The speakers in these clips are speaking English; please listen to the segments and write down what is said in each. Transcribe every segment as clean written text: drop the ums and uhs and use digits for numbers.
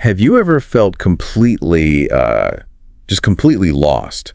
Have you ever felt just completely lost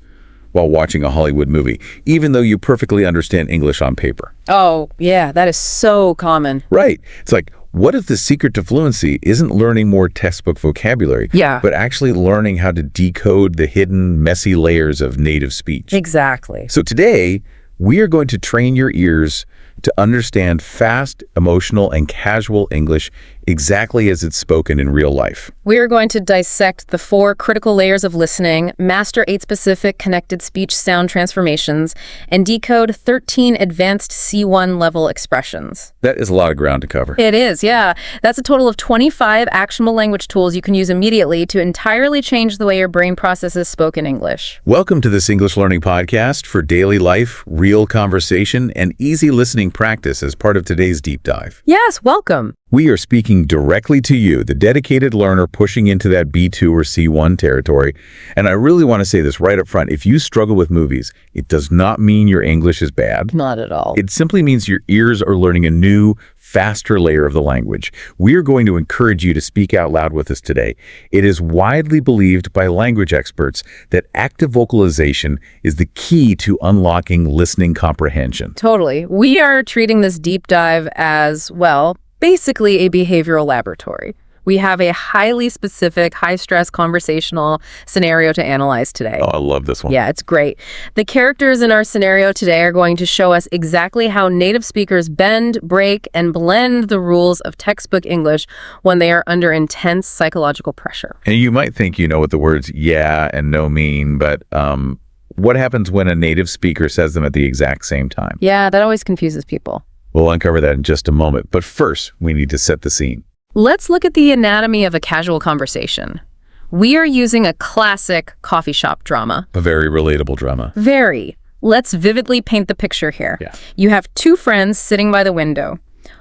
while watching a Hollywood movie, even though you perfectly understand English on paper? Oh, yeah, that is so common. Right. It's like, what if the secret to fluency isn't learning more textbook vocabulary, but actually learning how to decode the hidden, messy layers of native speech? Exactly. So today, we are going to train your ears to understand fast, emotional, and casual English exactly as it's spoken in real life. We are going to dissect the 4 critical layers of listening, master 8 specific connected speech sound transformations, and decode 13 advanced C1 level expressions. That is a lot of ground to cover. It is, yeah. That's a total of 25 actionable language tools you can use immediately to entirely change the way your brain processes spoken English. Welcome to this English Learning Podcast for daily life, real conversation, and easy listening practice as part of today's deep dive. Yes, welcome. We are speaking directly to you, the dedicated learner pushing into that B2 or C1 territory. And I really want to say this right up front. If you struggle with movies, it does not mean your English is bad. Not at all. It simply means your ears are learning a new, faster layer of the language. We are going to encourage you to speak out loud with us today. It is widely believed by language experts that active vocalization is the key to unlocking listening comprehension. Totally. We are treating this deep dive as, well, basically a behavioral laboratory. We have a highly specific, high-stress conversational scenario to analyze today. Oh, I love this one. Yeah, it's great. The characters in our scenario today are going to show us exactly how native speakers bend, break, and blend the rules of textbook English when they are under intense psychological pressure. And you might think you know what the words yeah and no mean, but what happens when a native speaker says them at the exact same time? Yeah, that always confuses people. We'll uncover that in just a moment. But first, we need to set the scene. Let's look at the anatomy of a casual conversation. We are using a classic coffee shop drama. A very relatable drama. Very. Let's vividly paint the picture here. Yeah. You have 2 friends sitting by the window.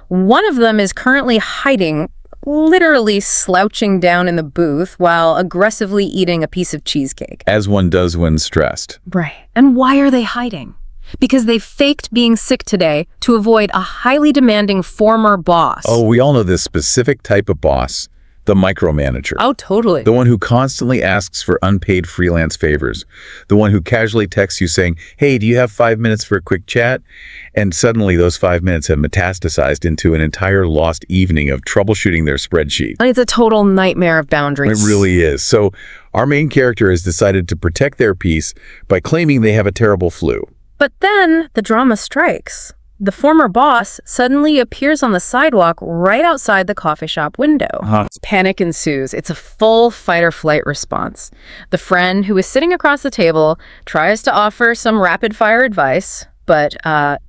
One of them is currently hiding, literally slouching down in the booth while aggressively eating a piece of cheesecake. As one does when stressed. Right. And why are they hiding? Because they faked being sick today to avoid a highly demanding former boss. Oh, we all know this specific type of boss, the micromanager. Oh, totally. The one who constantly asks for unpaid freelance favors. The one who casually texts you saying, hey, do you have 5 minutes for a quick chat? And suddenly those 5 minutes have metastasized into an entire lost evening of troubleshooting their spreadsheet. It's a total nightmare of boundaries. It really is. So our main character has decided to protect their peace by claiming they have a terrible flu. But then the drama strikes. The former boss suddenly appears on the sidewalk right outside the coffee shop window. Panic ensues. It's a full fight-or-flight response. The friend who is sitting across the table tries to offer some rapid-fire advice, but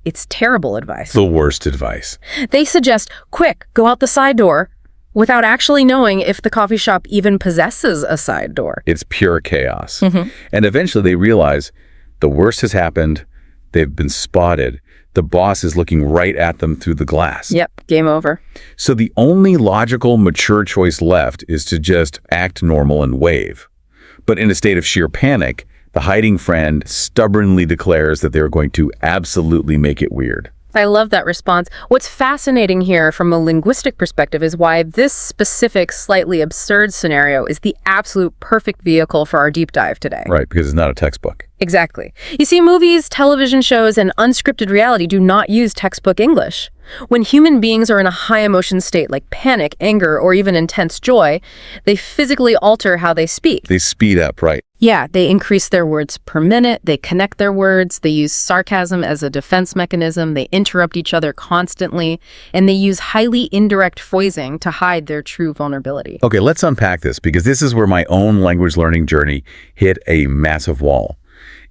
it's terrible advice. The worst advice. They suggest, quick, go out the side door, without actually knowing if the coffee shop even possesses a side door. It's pure chaos. And eventually they realize the worst has happened. They've been spotted. The boss is looking right at them through the glass. Yep, game over. So the only logical, mature choice left is to just act normal and wave. But in a state of sheer panic, the hiding friend stubbornly declares that they're going to absolutely make it weird. I love that response. What's fascinating here from a linguistic perspective is why this specific, slightly absurd scenario is the absolute perfect vehicle for our deep dive today. Right, because it's not a textbook. Exactly. You see, movies, television shows, and unscripted reality do not use textbook English. When human beings are in a high emotion state like panic, anger, or even intense joy, they physically alter how they speak. They speed up, right? Yeah, they increase their words per minute, they connect their words, they use sarcasm as a defense mechanism, they interrupt each other constantly, and they use highly indirect phrasing to hide their true vulnerability. Okay, let's unpack this because this is where my own language learning journey hit a massive wall.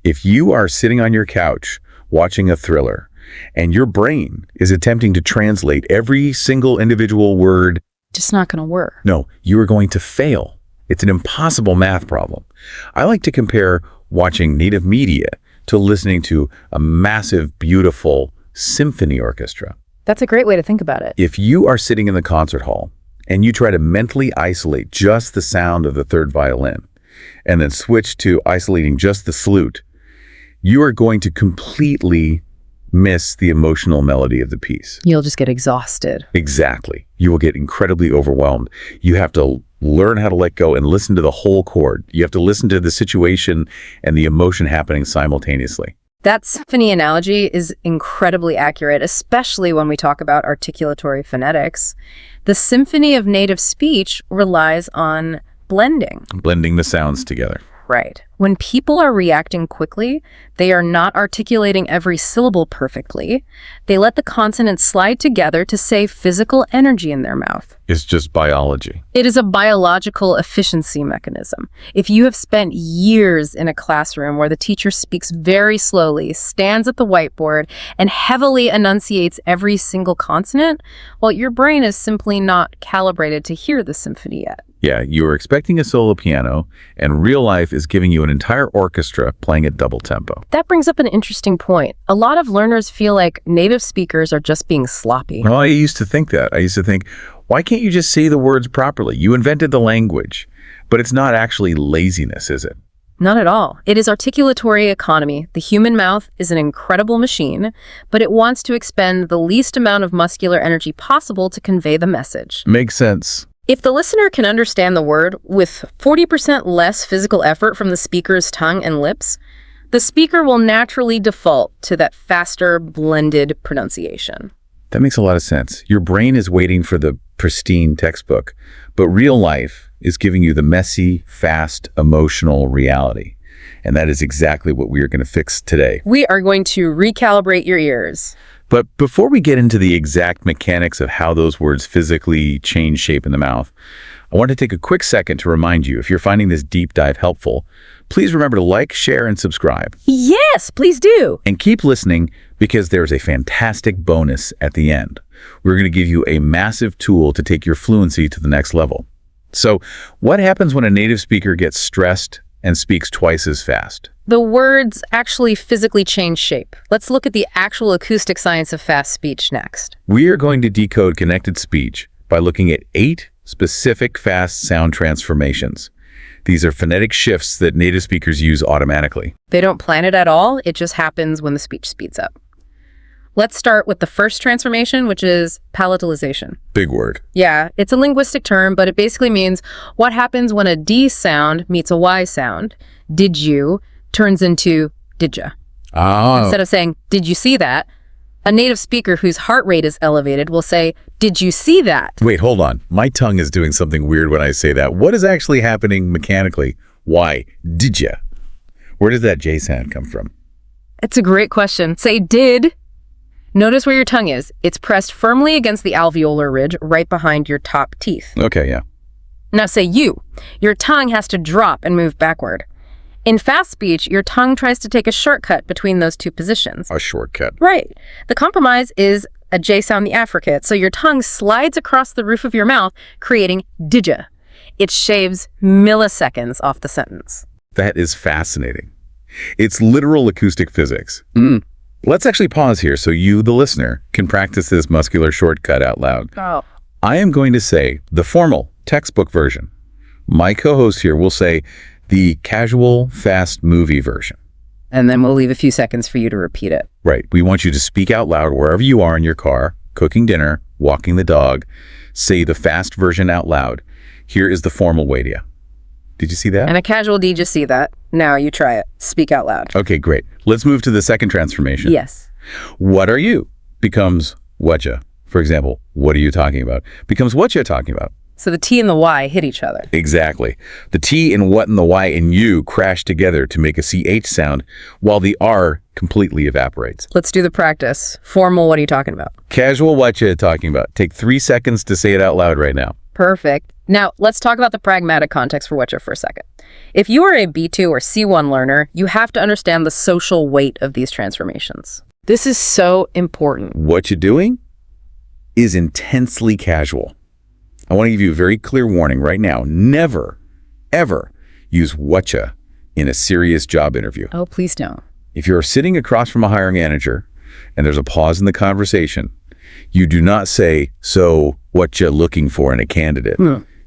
If you are sitting on your couch watching a thriller, and your brain is attempting to translate every single individual word, just not going to work. No, you are going to fail. It's an impossible math problem. I like to compare watching native media to listening to a massive, beautiful symphony orchestra. That's a great way to think about it. If you are sitting in the concert hall and you try to mentally isolate just the sound of the third violin and then switch to isolating just the flute, you are going to completely miss the emotional melody of the piece. You'll just get exhausted. Exactly. You will get incredibly overwhelmed. You have to Learn how to let go and listen to the whole chord. You have to listen to the situation and the emotion happening simultaneously. That symphony analogy is incredibly accurate, especially when we talk about articulatory phonetics. The symphony of native speech relies on blending. Blending the sounds together. Right. When people are reacting quickly, they are not articulating every syllable perfectly. They let the consonants slide together to save physical energy in their mouth. It's just biology. It is a biological efficiency mechanism. If you have spent years in a classroom where the teacher speaks very slowly, stands at the whiteboard, and heavily enunciates every single consonant, well, your brain is simply not calibrated to hear the symphony yet. Yeah, you are expecting a solo piano, and real life is giving you an entire orchestra playing at double tempo. That brings up an interesting point. A lot of learners feel like native speakers are just being sloppy. Well, I used to think that. I used to think, why can't you just say the words properly? You invented the language. But it's not actually laziness, is it? Not at all. It is articulatory economy. The human mouth is an incredible machine, but it wants to expend the least amount of muscular energy possible to convey the message. Makes sense. If the listener can understand the word with 40% less physical effort from the speaker's tongue and lips, the speaker will naturally default to that faster, blended pronunciation. That makes a lot of sense. Your brain is waiting for the pristine textbook, but real life is giving you the messy, fast, emotional reality. And that is exactly what we are going to fix today. We are going to recalibrate your ears. But before we get into the exact mechanics of how those words physically change shape in the mouth, I want to take a quick second to remind you, if you're finding this deep dive helpful, please remember to like, share, and subscribe. Yes, please do. And keep listening, because there's a fantastic bonus at the end. We're going to give you a massive tool to take your fluency to the next level. So, what happens when a native speaker gets stressed and speaks twice as fast? The words actually physically change shape. Let's look at the actual acoustic science of fast speech next. We are going to decode connected speech by looking at 8 specific fast sound transformations. These are phonetic shifts that native speakers use automatically. They don't plan it at all. It just happens when the speech speeds up. Let's start with the first transformation, which is palatalization. Big word. Yeah, it's a linguistic term, but it basically means what happens when a D sound meets a Y sound. Did you turns into did ya. Oh. Instead of saying, did you see that? A native speaker whose heart rate is elevated will say, did you see that? Wait, hold on. My tongue is doing something weird when I say that. What is actually happening mechanically? Why? Did ya? Where does that J sound come from? It's a great question. Say did. Notice where your tongue is. It's pressed firmly against the alveolar ridge right behind your top teeth. Okay, yeah. Now say you. Your tongue has to drop and move backward. In fast speech, your tongue tries to take a shortcut between those two positions. A shortcut. Right. The compromise is a J sound, the affricate, so your tongue slides across the roof of your mouth, creating didja. It shaves milliseconds off the sentence. That is fascinating. It's literal acoustic physics. Let's actually pause here so you, the listener, can practice this muscular shortcut out loud. Oh. I am going to say the formal textbook version. My co-host here will say the casual, fast movie version. And then we'll leave a few seconds for you to repeat it. Right. We want you to speak out loud wherever you are in your car, cooking dinner, walking the dog. Say the fast version out loud. Here is the formal way to you. Did you see that? And a casual D, just see that. Now you try it. Speak out loud. Okay, great. Let's move to the second transformation. Yes. What are you becomes whatcha. For example, what are you talking about? Becomes what you talking about. So the T and the Y hit each other. Exactly. The T in what and the Y in you crash together to make a CH sound, while the R completely evaporates. Let's do the practice. Formal, what are you talking about? Casual, what you talking about. Take 3 seconds to say it out loud right now. Perfect. Now, let's talk about the pragmatic context for whatcha for a second. If you are a B2 or C1 learner, you have to understand the social weight of these transformations. This is so important. What you're doing is intensely casual. I want to give you a very clear warning right now. Never, ever use whatcha in a serious job interview. Oh, please don't. If you're sitting across from a hiring manager and there's a pause in the conversation, you do not say, so what you looking for in a candidate.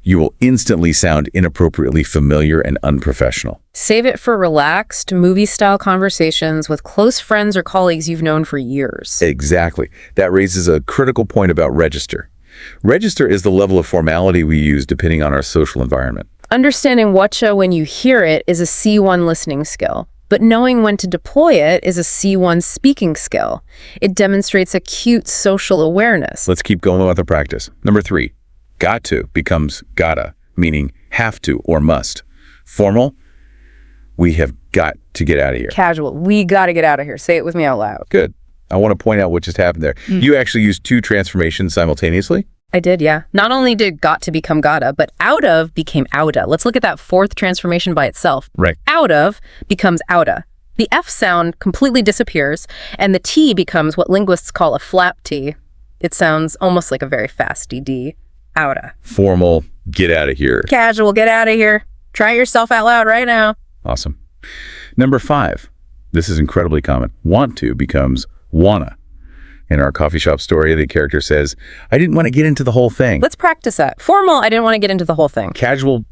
You will instantly sound inappropriately familiar and unprofessional. Save it for relaxed, movie-style conversations with close friends or colleagues you've known for years. Exactly. That raises a critical point about register. Register is the level of formality we use depending on our social environment. Understanding whatcha when you hear it is a C1 listening skill, but knowing when to deploy it is a C1 speaking skill. It demonstrates acute social awareness. Let's keep going with the practice. Number 3, got to becomes gotta, meaning have to or must. Formal, we have got to get out of here. Casual, we gotta get out of here. Say it with me out loud. Good. I want to point out what just happened there. You actually used 2 transformations simultaneously? I did, yeah. Not only did got to become gotta, but out of became outa. Let's look at that 4th transformation by itself. Right. Out of becomes outa. The F sound completely disappears, and the T becomes what linguists call a flap T. It sounds almost like a very fast DD. Outa. Formal, get out of here. Casual, get out of here. Try it yourself out loud right now. Awesome. Number 5, this is incredibly common. Want to becomes wanna. In our coffee shop story, the character says, I didn't want to get into the whole thing. Let's practice that. Formal, I didn't want to get into the whole thing. Casual,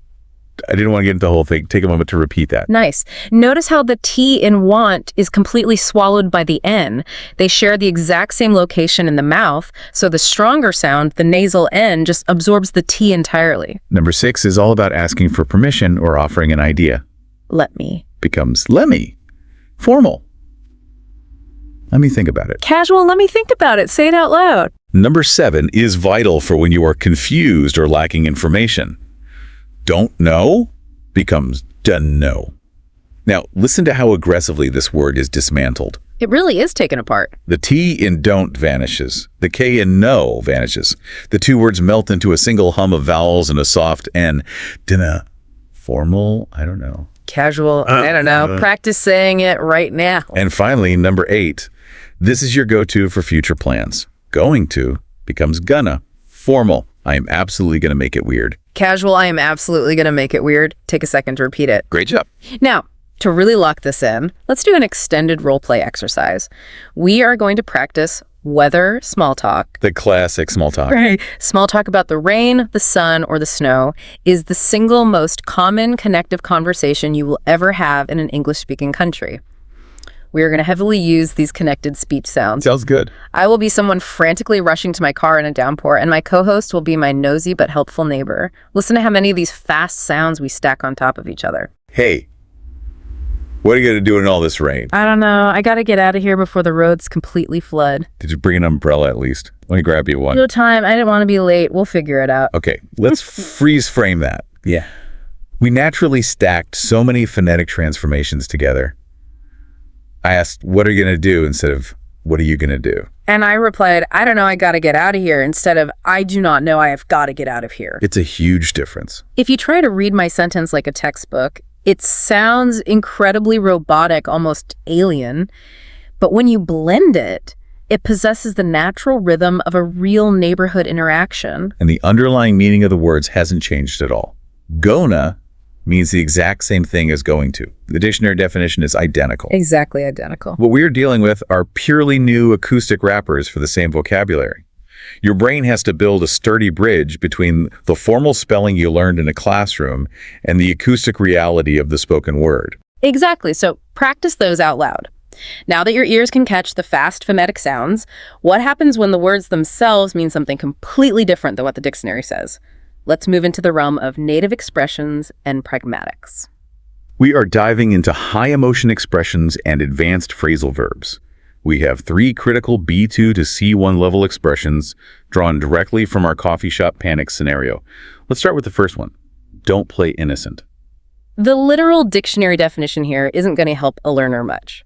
I didn't want to get into the whole thing. Take a moment to repeat that. Nice. Notice how the T in want is completely swallowed by the N. They share the exact same location in the mouth, so the stronger sound, the nasal N, just absorbs the T entirely. Number 6 is all about asking for permission or offering an idea. Let me. Becomes let me. Formal. Let me think about it. Casual, let me think about it. Say it out loud. Number 7 is vital for when you are confused or lacking information. Don't know becomes done know. Now, listen to how aggressively this word is dismantled. It really is taken apart. The T in don't vanishes. The K in no vanishes. The 2 words melt into a single hum of vowels and a soft N. Dinna. Formal? I don't know. Casual, I don't know. Practice saying it right now. And finally, number 8. This is your go-to for future plans. Going to becomes gonna. Formal. I am absolutely going to make it weird. Casual, I am absolutely going to make it weird. Take a second to repeat it. Great job. Now, to really lock this in, let's do an extended role play exercise. We are going to practice weather small talk. The classic small talk. Right. Small talk about the rain, the sun, or the snow is the single most common connective conversation you will ever have in an English-speaking country. We are going to heavily use these connected speech sounds. Sounds good. I will be someone frantically rushing to my car in a downpour, and my co-host will be my nosy but helpful neighbor. Listen to how many of these fast sounds we stack on top of each other. Hey, what are you going to do in all this rain? I don't know. I got to get out of here before the roads completely flood. Did you bring an umbrella at least? Let me grab you one. No time. I didn't want to be late. We'll figure it out. Okay, let's freeze frame that. Yeah. We naturally stacked so many phonetic transformations together. I asked, what are you going to do instead of, what are you going to do? And I replied, I don't know, I got to get out of here, instead of, I do not know, I have got to get out of here. It's a huge difference. If you try to read my sentence like a textbook, it sounds incredibly robotic, almost alien. But when you blend it, it possesses the natural rhythm of a real neighborhood interaction. And the underlying meaning of the words hasn't changed at all. Gonna means the exact same thing as going to. The dictionary definition is identical. Exactly identical. What we're dealing with are purely new acoustic wrappers for the same vocabulary. Your brain has to build a sturdy bridge between the formal spelling you learned in a classroom and the acoustic reality of the spoken word. Exactly. So practice those out loud. Now that your ears can catch the fast phonetic sounds, what happens when the words themselves mean something completely different than what the dictionary says? Let's move into the realm of native expressions and pragmatics. We are diving into high emotion expressions and advanced phrasal verbs. We have 3 critical B2 to C1 level expressions drawn directly from our coffee shop panic scenario. Let's start with the first one. Don't play innocent. The literal dictionary definition here isn't going to help a learner much.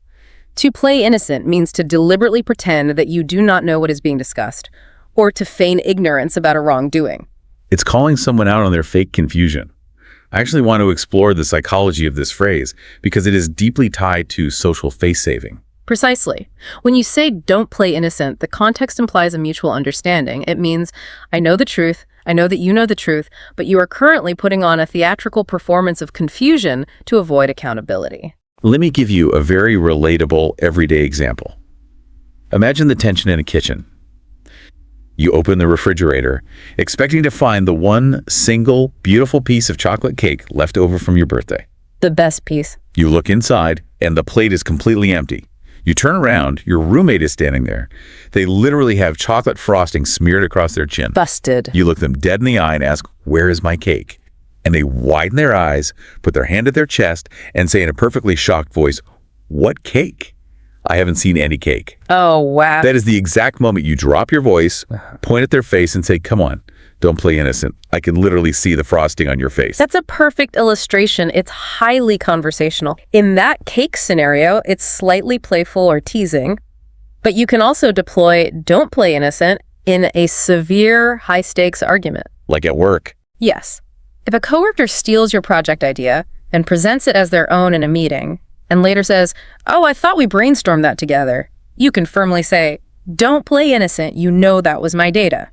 To play innocent means to deliberately pretend that you do not know what is being discussed, or to feign ignorance about a wrongdoing. It's calling someone out on their fake confusion. I actually want to explore the psychology of this phrase because it is deeply tied to social face-saving. Precisely. When you say don't play innocent, the context implies a mutual understanding. It means, I know the truth, I know that you know the truth, but you are currently putting on a theatrical performance of confusion to avoid accountability. Let me give you a very relatable, everyday example. Imagine the tension in a kitchen. You open the refrigerator, expecting to find the one single beautiful piece of chocolate cake left over from your birthday. The best piece. You look inside, and the plate is completely empty. You turn around, your roommate is standing there. They literally have chocolate frosting smeared across their chin. Busted. You look them dead in the eye and ask, "Where is my cake?" And they widen their eyes, put their hand at their chest, and say in a perfectly shocked voice, "What cake? I haven't seen any cake." Oh, wow. That is the exact moment you drop your voice, point at their face, and say, "Come on, don't play innocent. I can literally see the frosting on your face." That's a perfect illustration. It's highly conversational. In that cake scenario, it's slightly playful or teasing, but you can also deploy "don't play innocent" in a severe, high-stakes argument. Like at work. Yes. If a coworker steals your project idea and presents it as their own in a meeting, and later says, "Oh, I thought we brainstormed that together," you can firmly say, "Don't play innocent, you know that was my data."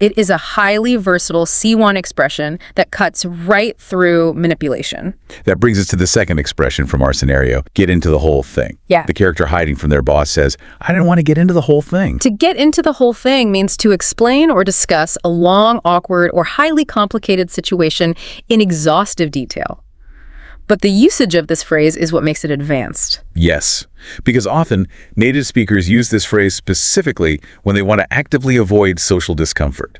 It is a highly versatile C1 expression that cuts right through manipulation. That brings us to the second expression from our scenario, get into the whole thing. Yeah. The character hiding from their boss says, "I didn't want to get into the whole thing." To get into the whole thing means to explain or discuss a long, awkward, or highly complicated situation in exhaustive detail. But the usage of this phrase is what makes it advanced. Yes, because often native speakers use this phrase specifically when they want to actively avoid social discomfort.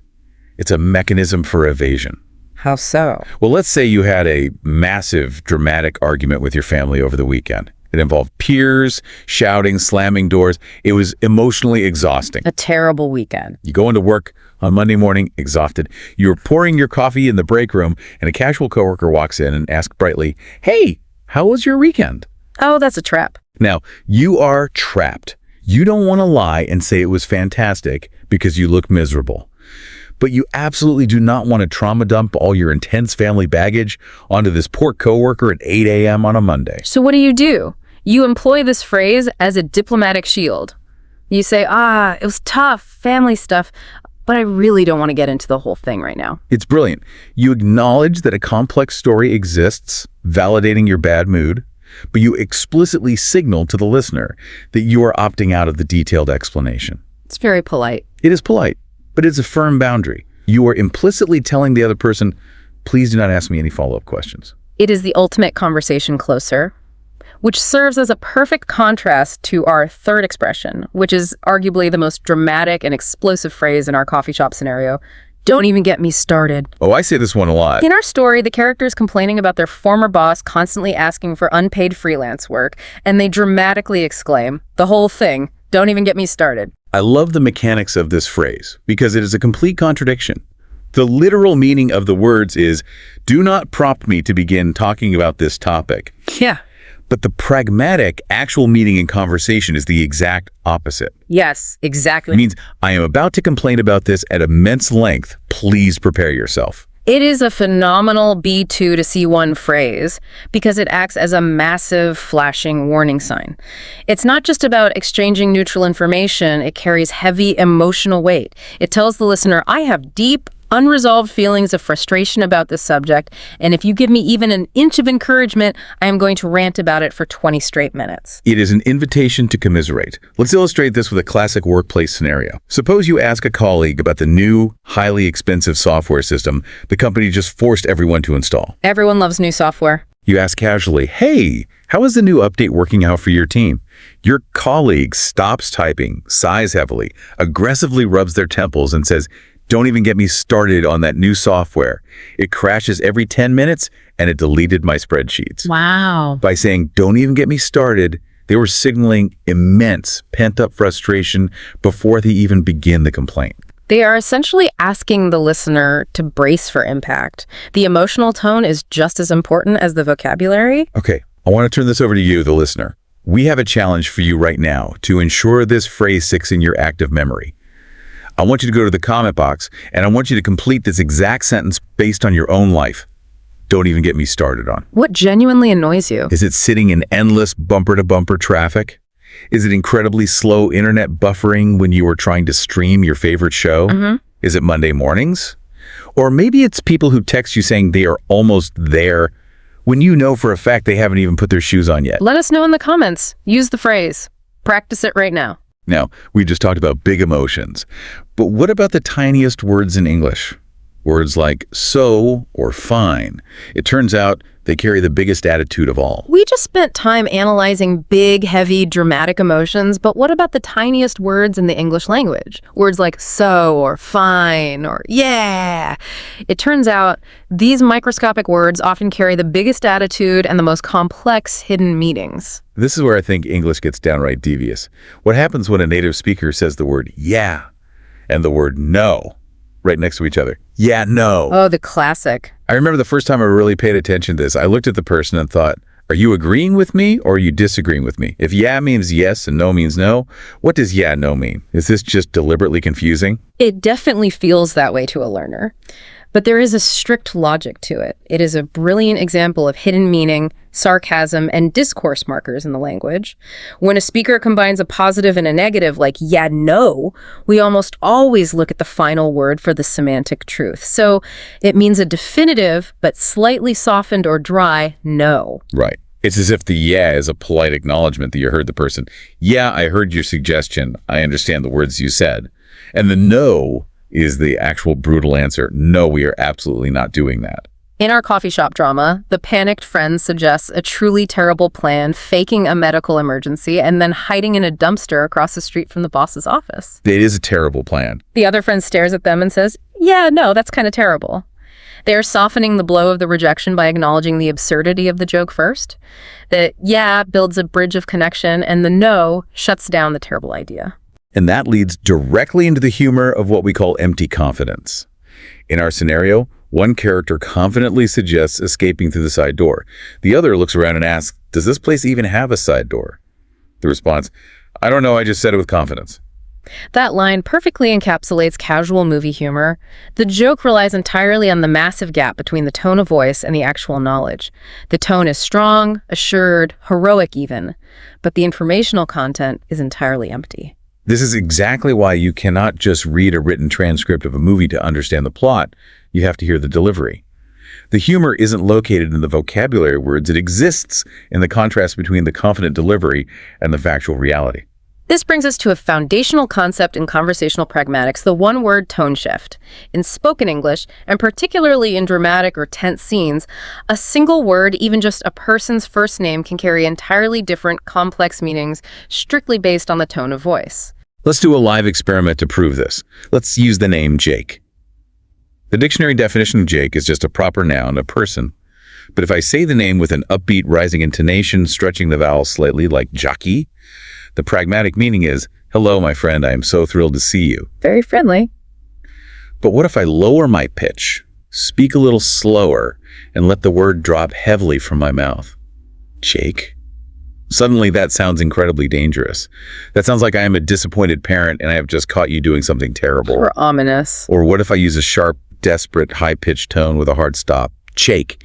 It's a mechanism for evasion. How so? Well, let's say you had a massive, dramatic argument with your family over the weekend. It involved peers, shouting, slamming doors. It was emotionally exhausting. A terrible weekend. You go into work on Monday morning, exhausted. You're pouring your coffee in the break room, and a casual coworker walks in and asks brightly, "Hey, how was your weekend?" Oh, that's a trap. Now, you are trapped. You don't want to lie and say it was fantastic because you look miserable. But you absolutely do not want to trauma dump all your intense family baggage onto this poor coworker at 8 a.m. on a Monday. So what do? You employ this phrase as a diplomatic shield. You say, it was tough, family stuff, but I really don't want to get into the whole thing right now. It's brilliant. You acknowledge that a complex story exists, validating your bad mood, but you explicitly signal to the listener that you are opting out of the detailed explanation. It's very polite. It is polite, but it's a firm boundary. You are implicitly telling the other person, "Please do not ask me any follow-up questions." It is the ultimate conversation closer, which serves as a perfect contrast to our third expression, which is arguably the most dramatic and explosive phrase in our coffee shop scenario. "Don't even get me started." Oh, I say this one a lot. In our story, the character is complaining about their former boss constantly asking for unpaid freelance work, and they dramatically exclaim, "The whole thing, don't even get me started." I love the mechanics of this phrase because it is a complete contradiction. The literal meaning of the words is, "Do not prompt me to begin talking about this topic." Yeah. But the pragmatic, actual meaning in conversation is the exact opposite. Yes, exactly. It means, "I am about to complain about this at immense length. Please prepare yourself." It is a phenomenal B2 to C1 phrase because it acts as a massive flashing warning sign. It's not just about exchanging neutral information, it carries heavy emotional weight. It tells the listener, I have deep, unresolved feelings of frustration about this subject, and if you give me even an inch of encouragement, I am going to rant about it for 20 straight minutes. It is an invitation to commiserate. Let's illustrate this with a classic workplace scenario. Suppose you ask a colleague about the new, highly expensive software system the company just forced everyone to install. Everyone loves new software. You ask casually, "Hey, how is the new update working out for your team?" Your colleague stops typing, sighs heavily, aggressively rubs their temples, and says, "Don't even get me started on that new software. It crashes every 10 minutes and it deleted my spreadsheets." Wow. By saying, "Don't even get me started," they were signaling immense pent-up frustration before they even begin the complaint. They are essentially asking the listener to brace for impact. The emotional tone is just as important as the vocabulary. Okay, I want to turn this over to you, the listener. We have a challenge for you right now to ensure this phrase sticks in your active memory. I want you to go to the comment box, and I want you to complete this exact sentence based on your own life. Don't even get me started on. What genuinely annoys you? Is it sitting in endless bumper-to-bumper traffic? Is it incredibly slow internet buffering when you are trying to stream your favorite show? Is it Monday mornings? Or maybe it's people who text you saying they are almost there when you know for a fact they haven't even put their shoes on yet. Let us know in the comments. Use the phrase. Practice it right now. Now, we just talked about big emotions, but what about the tiniest words in English? Words like so or fine. It turns out they carry the biggest attitude of all. We just spent time analyzing big, heavy, dramatic emotions, but what about the tiniest words in the English language? Words like so or fine or yeah. It turns out these microscopic words often carry the biggest attitude and the most complex hidden meanings. This is where I think English gets downright devious. What happens when a native speaker says the word yeah and the word no right next to each other? Yeah, no. Oh, the classic. I remember the first time I really paid attention to this, I looked at the person and thought, are you agreeing with me or are you disagreeing with me? If yeah means yes and no means no, what does yeah, no mean? Is this just deliberately confusing? It definitely feels that way to a learner. But there is a strict logic to it. It is a brilliant example of hidden meaning, sarcasm, and discourse markers in the language. When a speaker combines a positive and a negative, like yeah, no, we almost always look at the final word for the semantic truth. So it means a definitive, but slightly softened or dry no. Right. It's as if the yeah is a polite acknowledgement that you heard the person. Yeah, I heard your suggestion. I understand the words you said. And the no is the actual brutal answer. No, we are absolutely not doing that. In our coffee shop drama, the panicked friend suggests a truly terrible plan, faking a medical emergency, and then hiding in a dumpster across the street from the boss's office. It is a terrible plan. The other friend stares at them and says, yeah, no, that's kind of terrible. They are softening the blow of the rejection by acknowledging the absurdity of the joke first. The yeah builds a bridge of connection, and the no shuts down the terrible idea. And that leads directly into the humor of what we call empty confidence. In our scenario, one character confidently suggests escaping through the side door. The other looks around and asks, does this place even have a side door? The response, I don't know, I just said it with confidence. That line perfectly encapsulates casual movie humor. The joke relies entirely on the massive gap between the tone of voice and the actual knowledge. The tone is strong, assured, heroic even, but the informational content is entirely empty. This is exactly why you cannot just read a written transcript of a movie to understand the plot. You have to hear the delivery. The humor isn't located in the vocabulary words. It exists in the contrast between the confident delivery and the factual reality. This brings us to a foundational concept in conversational pragmatics, the one-word tone shift. In spoken English, and particularly in dramatic or tense scenes, a single word, even just a person's first name, can carry entirely different, complex meanings strictly based on the tone of voice. Let's do a live experiment to prove this. Let's use the name Jake. The dictionary definition of Jake is just a proper noun, a person. But if I say the name with an upbeat, rising intonation, stretching the vowels slightly like jockey, the pragmatic meaning is, hello, my friend, I am so thrilled to see you. Very friendly. But what if I lower my pitch, speak a little slower, and let the word drop heavily from my mouth? Jake? Suddenly that sounds incredibly dangerous. That sounds like I am a disappointed parent and I have just caught you doing something terrible. Or ominous. Or what if I use a sharp, desperate, high-pitched tone with a hard stop? Jake.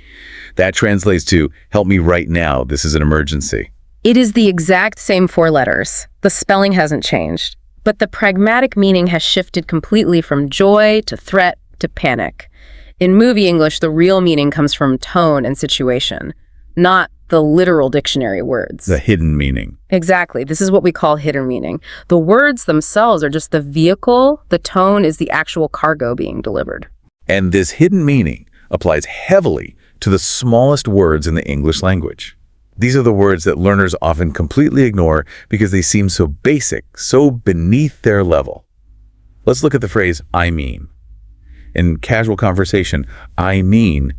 That translates to, help me right now, this is an emergency. It is the exact same 4 letters. The spelling hasn't changed, but the pragmatic meaning has shifted completely from joy to threat to panic. In movie English, the real meaning comes from tone and situation, not the literal dictionary words. The hidden meaning. Exactly. This is what we call hidden meaning. The words themselves are just the vehicle. The tone is the actual cargo being delivered. And this hidden meaning applies heavily to the smallest words in the English language. These are the words that learners often completely ignore because they seem so basic, so beneath their level. Let's look at the phrase, I mean. In casual conversation, I mean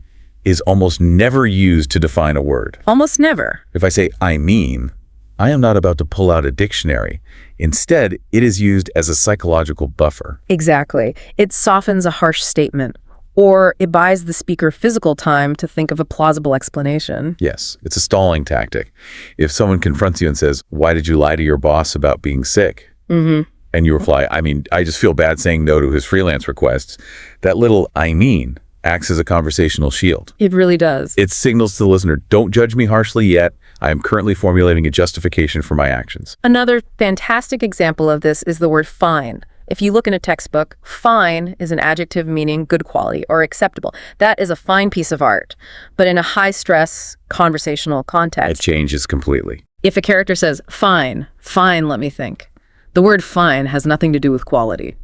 is almost never used to define a word. Almost never. If I say, I mean, I am not about to pull out a dictionary. Instead, it is used as a psychological buffer. Exactly. It softens a harsh statement, or it buys the speaker physical time to think of a plausible explanation. Yes, it's a stalling tactic. If someone confronts you and says, why did you lie to your boss about being sick? And you reply, I mean, I just feel bad saying no to his freelance requests. That little I mean acts as a conversational shield. It really does. It signals to the listener, don't judge me harshly yet. I am currently formulating a justification for my actions. Another fantastic example of this is the word fine. If you look in a textbook, fine is an adjective meaning good quality or acceptable. That is a fine piece of art. But in a high-stress conversational context, It changes completely. if a character says, fine, let me think, the word fine has nothing to do with quality.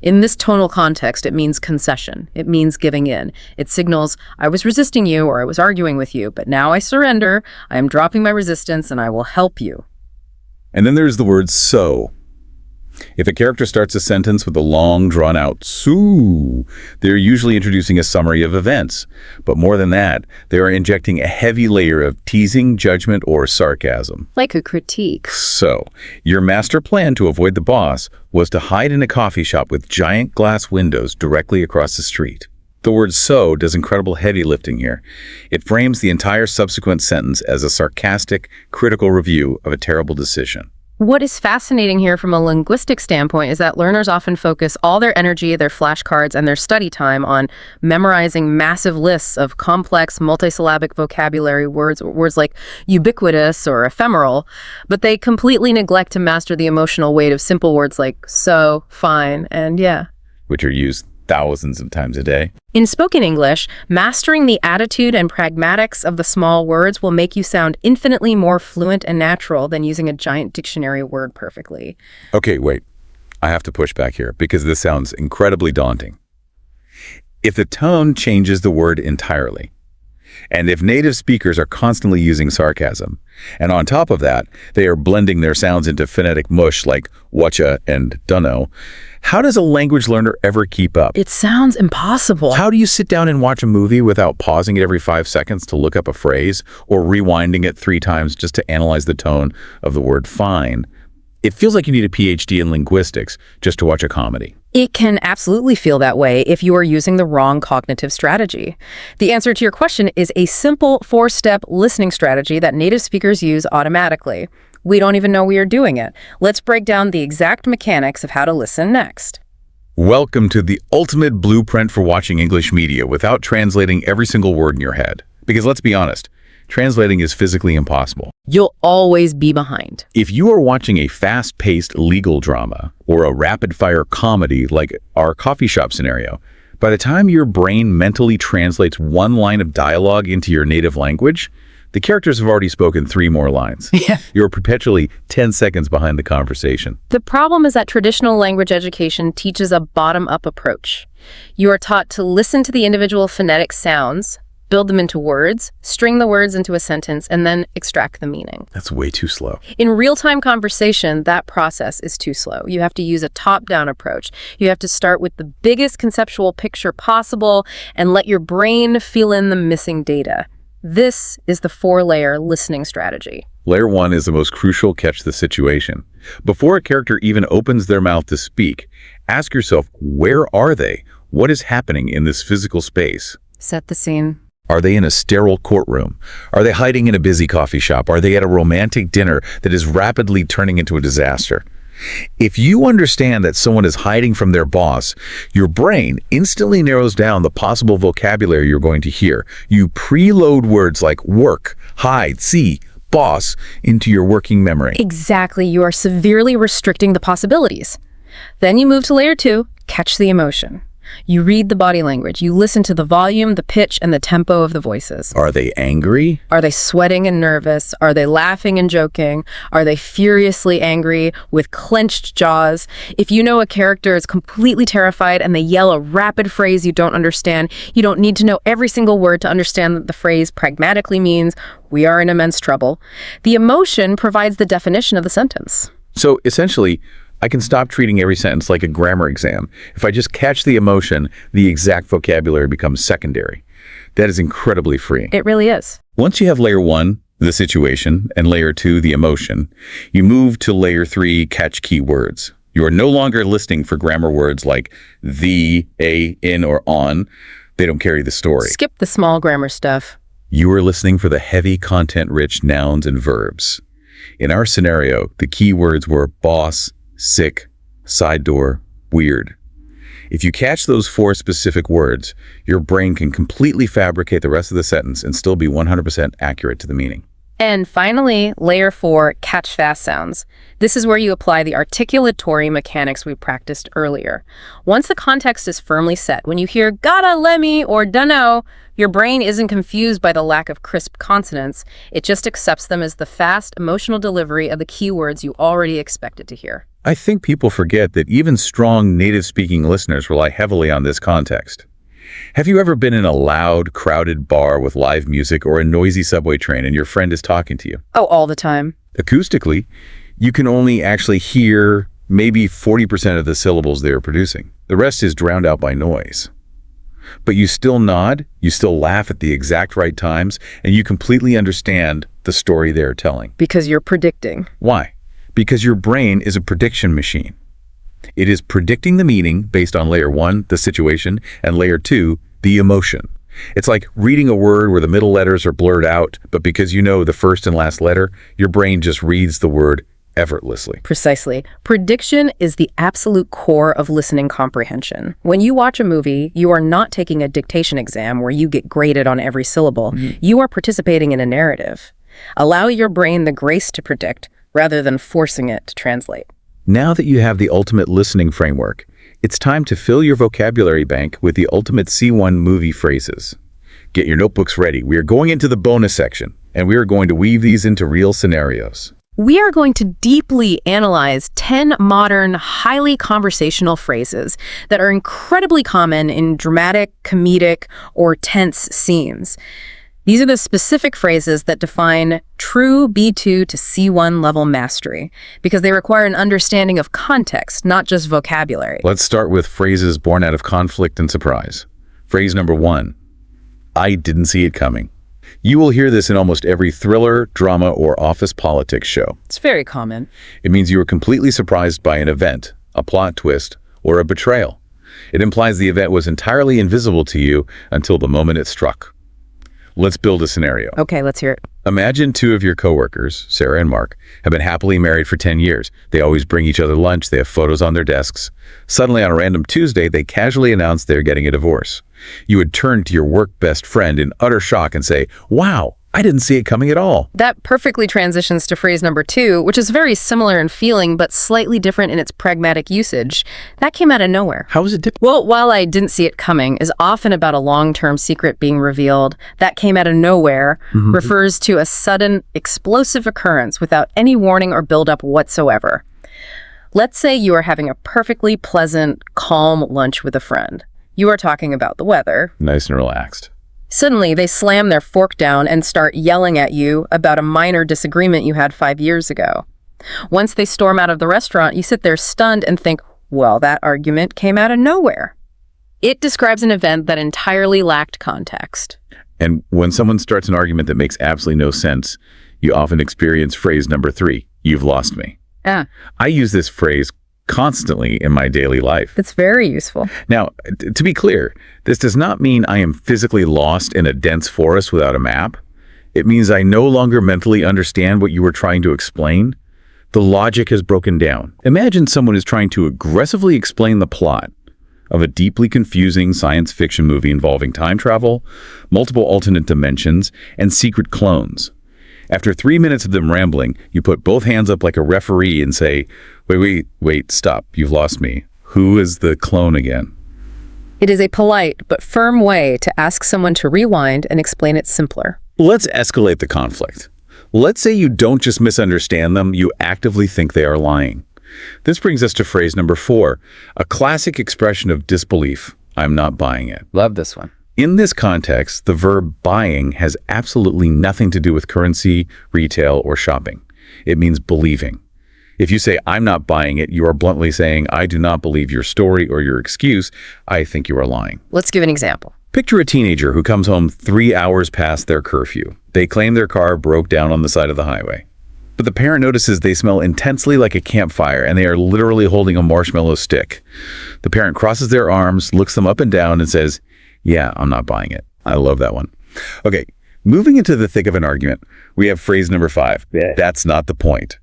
In this tonal context, it means concession. It means giving in. It signals, I was resisting you or I was arguing with you, but now I surrender. I am dropping my resistance and I will help you. And then there's the word so. If a character starts a sentence with a long, drawn-out "so," they're usually introducing a summary of events. But more than that, they are injecting a heavy layer of teasing, judgment, or sarcasm. Like a critique. So, your master plan to avoid the boss was to hide in a coffee shop with giant glass windows directly across the street. The word "so" does incredible heavy lifting here. It frames the entire subsequent sentence as a sarcastic, critical review of a terrible decision. What is fascinating here from a linguistic standpoint is that learners often focus all their energy, their flashcards, and their study time on memorizing massive lists of complex multisyllabic vocabulary words like ubiquitous or ephemeral, but they completely neglect to master the emotional weight of simple words like so, fine, and yeah. Which are used thousands of times a day. In spoken English, mastering the attitude and pragmatics of the small words will make you sound infinitely more fluent and natural than using a giant dictionary word perfectly. Okay, wait. I have to push back here because this sounds incredibly daunting. If the tone changes the word entirely, and if native speakers are constantly using sarcasm, and on top of that, they are blending their sounds into phonetic mush like whatcha and dunno, how does a language learner ever keep up? It sounds impossible. How do you sit down and watch a movie without pausing it every 5 seconds to look up a phrase or rewinding it 3 times just to analyze the tone of the word fine? It feels like you need a PhD in linguistics just to watch a comedy. It can absolutely feel that way if you are using the wrong cognitive strategy. The answer to your question is a simple 4-step listening strategy that native speakers use automatically. We don't even know we are doing it. Let's break down the exact mechanics of how to listen next. Welcome to the ultimate blueprint for watching English media without translating every single word in your head. Because let's be honest, translating is physically impossible. You'll always be behind. If you are watching a fast-paced legal drama or a rapid-fire comedy like our coffee shop scenario, by the time your brain mentally translates one line of dialogue into your native language, the characters have already spoken 3 more lines. Yeah. You're perpetually 10 seconds behind the conversation. The problem is that traditional language education teaches a bottom-up approach. You are taught to listen to the individual phonetic sounds, build them into words, string the words into a sentence, and then extract the meaning. That's way too slow. In real-time conversation, that process is too slow. You have to use a top-down approach. You have to start with the biggest conceptual picture possible and let your brain fill in the missing data. This is the 4-layer listening strategy. Layer 1 is the most crucial catch the situation. Before a character even opens their mouth to speak, ask yourself, where are they? What is happening in this physical space? Set the scene. Are they in a sterile courtroom? Are they hiding in a busy coffee shop? Are they at a romantic dinner that is rapidly turning into a disaster? If you understand that someone is hiding from their boss, your brain instantly narrows down the possible vocabulary you're going to hear. You preload words like work, hide, see, boss into your working memory. Exactly. You are severely restricting the possibilities. Then you move to layer 2, catch the emotion. You read the body language. You listen to the volume, the pitch, and the tempo of the voices. Are they angry? Are they sweating and nervous? Are they laughing and joking? Are they furiously angry with clenched jaws? If you know a character is completely terrified and they yell a rapid phrase you don't understand, you don't need to know every single word to understand that the phrase pragmatically means we are in immense trouble. The emotion provides the definition of the sentence. So essentially, I can stop treating every sentence like a grammar exam. If I just catch the emotion, the exact vocabulary becomes secondary. That is incredibly freeing. It really is. Once you have layer 1, the situation, and layer 2, the emotion, you move to layer 3, catch key words. You are no longer listening for grammar words like the, a, in, or on. They don't carry the story. Skip the small grammar stuff. You are listening for the heavy content-rich nouns and verbs. In our scenario, the key words were boss, sick, side door, weird. If you catch those 4 specific words, your brain can completely fabricate the rest of the sentence and still be 100% accurate to the meaning. And finally, layer 4, catch fast sounds. This is where you apply the articulatory mechanics we practiced earlier. Once the context is firmly set, when you hear gotta, lemme, or dunno, your brain isn't confused by the lack of crisp consonants. It just accepts them as the fast, emotional delivery of the keywords you already expected to hear. I think people forget that even strong native-speaking listeners rely heavily on this context. Have you ever been in a loud, crowded bar with live music or a noisy subway train and your friend is talking to you? Oh, all the time. Acoustically, you can only actually hear maybe 40% of the syllables they are producing. The rest is drowned out by noise. But you still nod, you still laugh at the exact right times, and you completely understand the story they're telling. Because you're predicting. Why? Because your brain is a prediction machine. It is predicting the meaning based on layer 1, the situation, and layer 2, the emotion. It's like reading a word where the middle letters are blurred out, but because you know the first and last letter, your brain just reads the word effortlessly. Precisely. Prediction is the absolute core of listening comprehension. When you watch a movie, you are not taking a dictation exam where you get graded on every syllable. You are participating in a narrative. Allow your brain the grace to predict rather than forcing it to translate. Now that you have the ultimate listening framework, it's time to fill your vocabulary bank with the ultimate C1 movie phrases. Get your notebooks ready. We are going into the bonus section, and we are going to weave these into real scenarios. We are going to deeply analyze 10 modern, highly conversational phrases that are incredibly common in dramatic, comedic, or tense scenes. These are the specific phrases that define true B2 to C1 level mastery, because they require an understanding of context, not just vocabulary. Let's start with phrases born out of conflict and surprise. Phrase number 1, I didn't see it coming. You will hear this in almost every thriller, drama, or office politics show. It's very common. It means you were completely surprised by an event, a plot twist, or a betrayal. It implies the event was entirely invisible to you until the moment it struck. Let's build a scenario. Okay, let's hear it. Imagine two of your coworkers, Sarah and Mark, have been happily married for 10 years. They always bring each other lunch. They have photos on their desks. Suddenly, on a random Tuesday, they casually announce they're getting a divorce. You would turn to your work best friend in utter shock and say, wow, I didn't see it coming at all. That perfectly transitions to phrase number 2, which is very similar in feeling, but slightly different in its pragmatic usage. That came out of nowhere. How is it different? Well, while I didn't see it coming is often about a long-term secret being revealed. That came out of nowhere refers to a sudden, explosive occurrence without any warning or buildup whatsoever. Let's say you are having a perfectly pleasant, calm lunch with a friend. You are talking about the weather. Nice and relaxed. Suddenly, they slam their fork down and start yelling at you about a minor disagreement you had 5 years ago. Once they storm out of the restaurant, you sit there stunned and think, well, that argument came out of nowhere. It describes an event that entirely lacked context. And when someone starts an argument that makes absolutely no sense, you often experience phrase number 3, you've lost me. I use this phrase constantly in my daily life. It's very useful. Now, to be clear, this does not mean I am physically lost in a dense forest without a map. It means I no longer mentally understand what you were trying to explain. The logic has broken down. Imagine someone is trying to aggressively explain the plot of a deeply confusing science fiction movie involving time travel, multiple alternate dimensions, and secret clones. After 3 minutes of them rambling, you put both hands up like a referee and say, wait, stop, you've lost me. Who is the clone again? It is a polite but firm way to ask someone to rewind and explain it simpler. Let's escalate the conflict. Let's say you don't just misunderstand them, you actively think they are lying. This brings us to phrase number 4, a classic expression of disbelief. I'm not buying it. Love this one. In this context, the verb buying has absolutely nothing to do with currency, retail, or shopping. It means believing. If you say, I'm not buying it, you are bluntly saying, I do not believe your story or your excuse. I think you are lying. Let's give an example. Picture a teenager who comes home 3 hours past their curfew. They claim their car broke down on the side of the highway. But the parent notices they smell intensely like a campfire and they are literally holding a marshmallow stick. The parent crosses their arms, looks them up and down and says, yeah, I'm not buying it. I love that one. Okay, moving into the thick of an argument, we have phrase number 5. That's not the point.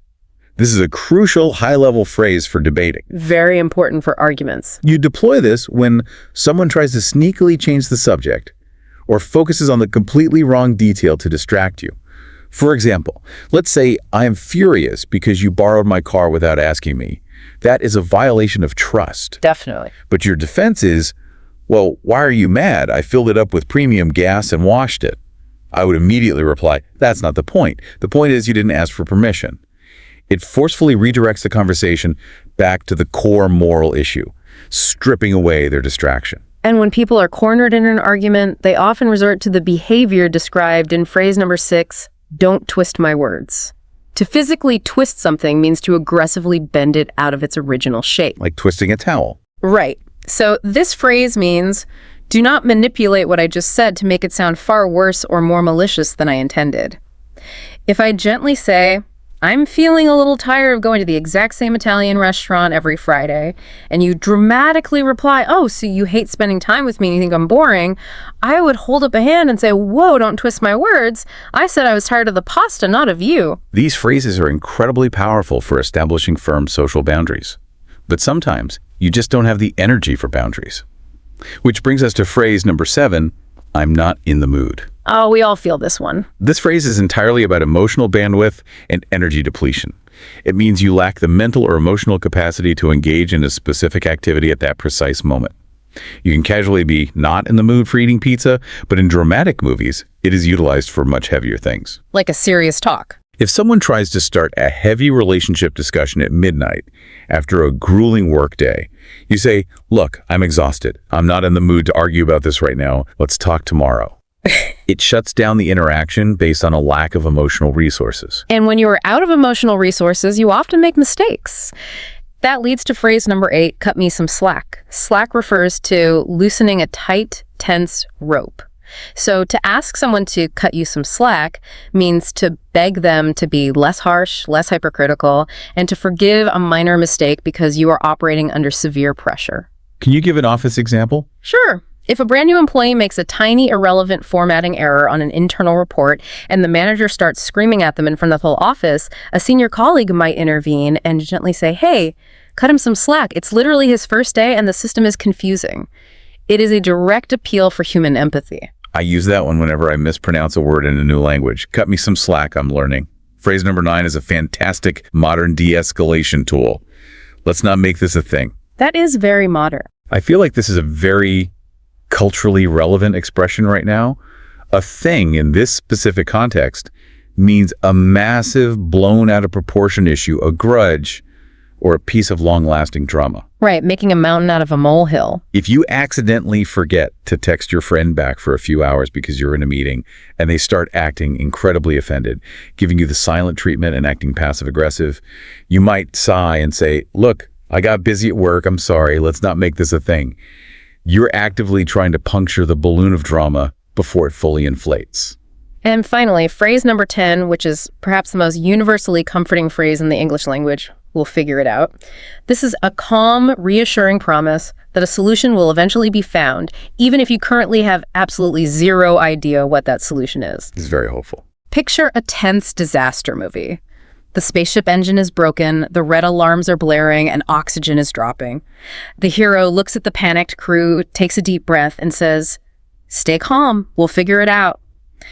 This is a crucial high-level phrase for debating. Very important for arguments. You deploy this when someone tries to sneakily change the subject or focuses on the completely wrong detail to distract you. For example, let's say I am furious because you borrowed my car without asking me. That is a violation of trust. Definitely. But your defense is, well, why are you mad? I filled it up with premium gas and washed it. I would immediately reply, that's not the point. The point is you didn't ask for permission. It forcefully redirects the conversation back to the core moral issue, stripping away their distraction. And when people are cornered in an argument, they often resort to the behavior described in phrase number 6, don't twist my words. To physically twist something means to aggressively bend it out of its original shape. Like twisting a towel. Right. So this phrase means, do not manipulate what I just said to make it sound far worse or more malicious than I intended. If I gently say, I'm feeling a little tired of going to the exact same Italian restaurant every Friday, and you dramatically reply, oh, so you hate spending time with me and you think I'm boring, I would hold up a hand and say, whoa, don't twist my words. I said I was tired of the pasta, not of you. These phrases are incredibly powerful for establishing firm social boundaries. But sometimes you just don't have the energy for boundaries. Which brings us to phrase number 7, I'm not in the mood. Oh, we all feel this one. This phrase is entirely about emotional bandwidth and energy depletion. It means you lack the mental or emotional capacity to engage in a specific activity at that precise moment. You can casually be not in the mood for eating pizza, but in dramatic movies, it is utilized for much heavier things. Like a serious talk. If someone tries to start a heavy relationship discussion at midnight after a grueling workday, you say, look, I'm exhausted. I'm not in the mood to argue about this right now. Let's talk tomorrow. It shuts down the interaction based on a lack of emotional resources. And when you are out of emotional resources, you often make mistakes. That leads to phrase number 8, cut me some slack. Slack refers to loosening a tight, tense rope. So to ask someone to cut you some slack means to beg them to be less harsh, less hypercritical, and to forgive a minor mistake because you are operating under severe pressure. Can you give an office example? Sure. If a brand new employee makes a tiny, irrelevant formatting error on an internal report and the manager starts screaming at them in front of the whole office, a senior colleague might intervene and gently say, hey, cut him some slack. It's literally his first day and the system is confusing. It is a direct appeal for human empathy. I use that one whenever I mispronounce a word in a new language. Cut me some slack, I'm learning. Phrase number 9 is a fantastic modern de-escalation tool. Let's not make this a thing. That is very modern. I feel like this is a very culturally relevant expression right now. A thing in this specific context means a massive, blown out of proportion issue, a grudge, or a piece of long-lasting drama. Right, making a mountain out of a molehill. If you accidentally forget to text your friend back for a few hours because you're in a meeting and they start acting incredibly offended, giving you the silent treatment and acting passive-aggressive, you might sigh and say, look, I got busy at work, I'm sorry, let's not make this a thing. You're actively trying to puncture the balloon of drama before it fully inflates. And finally, phrase number 10, which is perhaps the most universally comforting phrase in the English language, we'll figure it out. This is a calm, reassuring promise that a solution will eventually be found, even if you currently have absolutely zero idea what that solution is. It's very hopeful. Picture a tense disaster movie. The spaceship engine is broken, the red alarms are blaring, and oxygen is dropping. The hero looks at the panicked crew, takes a deep breath, and says, stay calm, we'll figure it out.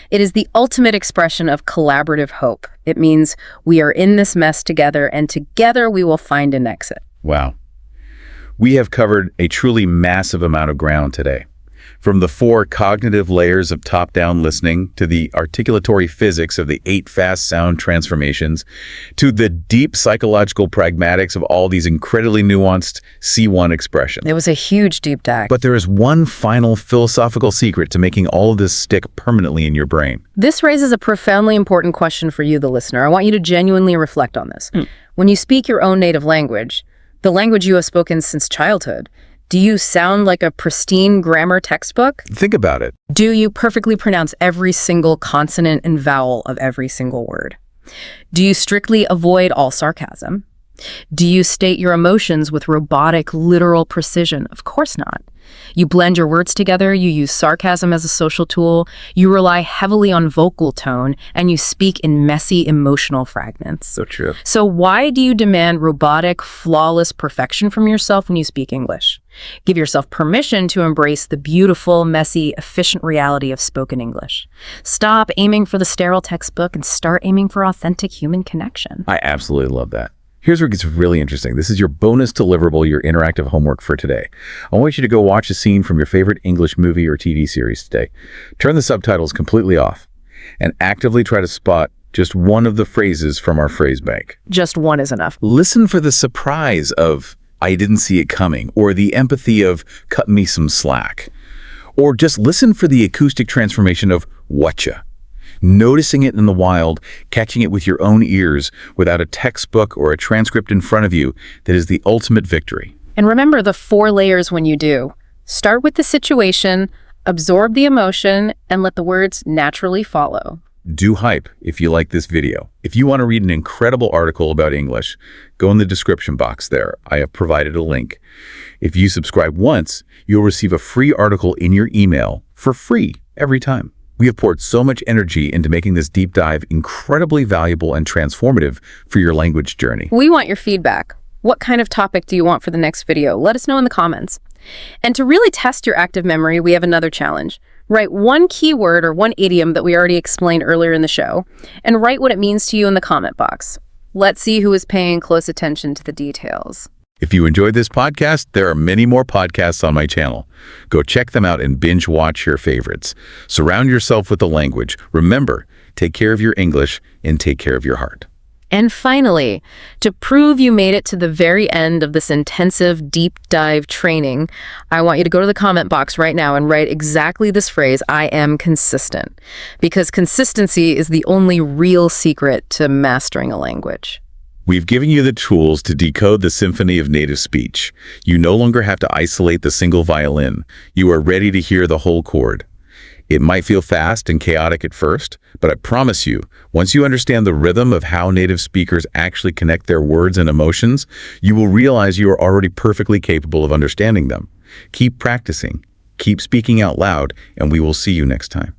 It is the ultimate expression of collaborative hope. It means we are in this mess together, and together we will find an exit. Wow. We have covered a truly massive amount of ground today. From the 4 cognitive layers of top-down listening to the articulatory physics of the 8 fast sound transformations to the deep psychological pragmatics of all these incredibly nuanced C1 expressions. It was a huge deep dive. But there is one final philosophical secret to making all of this stick permanently in your brain. This raises a profoundly important question for you, the listener. I want you to genuinely reflect on this. When you speak your own native language, the language you have spoken since childhood, do you sound like a pristine grammar textbook? Think about it. Do you perfectly pronounce every single consonant and vowel of every single word? Do you strictly avoid all sarcasm? Do you state your emotions with robotic, literal precision? Of course not. You blend your words together, you use sarcasm as a social tool, you rely heavily on vocal tone, and you speak in messy emotional fragments. So true. So why do you demand robotic, flawless perfection from yourself when you speak English? Give yourself permission to embrace the beautiful, messy, efficient reality of spoken English. Stop aiming for the sterile textbook and start aiming for authentic human connection. I absolutely love that. Here's where it gets really interesting. This is your bonus deliverable, your interactive homework for today. I want you to go watch a scene from your favorite English movie or TV series today. Turn the subtitles completely off and actively try to spot just one of the phrases from our phrase bank. Just one is enough. Listen for the surprise of, I didn't see it coming, or the empathy of, cut me some slack. Or just listen for the acoustic transformation of, whatcha. Noticing it in the wild, catching it with your own ears without a textbook or a transcript in front of you, that is the ultimate victory. And remember the 4 layers when you do. Start with the situation, absorb the emotion, and let the words naturally follow. Do hype if you like this video. If you want to read an incredible article about English, go in the description box there. I have provided a link. If you subscribe once, you'll receive a free article in your email for free every time. We have poured so much energy into making this deep dive incredibly valuable and transformative for your language journey. We want your feedback. What kind of topic do you want for the next video? Let us know in the comments. And to really test your active memory, we have another challenge. Write one keyword or one idiom that we already explained earlier in the show, and write what it means to you in the comment box. Let's see who is paying close attention to the details. If you enjoyed this podcast, there are many more podcasts on my channel. Go check them out and binge watch your favorites. Surround yourself with the language. Remember, take care of your English and take care of your heart. And finally, to prove you made it to the very end of this intensive deep dive training, I want you to go to the comment box right now and write exactly this phrase, I am consistent. Because consistency is the only real secret to mastering a language. We've given you the tools to decode the symphony of native speech. You no longer have to isolate the single violin. You are ready to hear the whole chord. It might feel fast and chaotic at first, but I promise you, once you understand the rhythm of how native speakers actually connect their words and emotions, you will realize you are already perfectly capable of understanding them. Keep practicing, keep speaking out loud, and we will see you next time.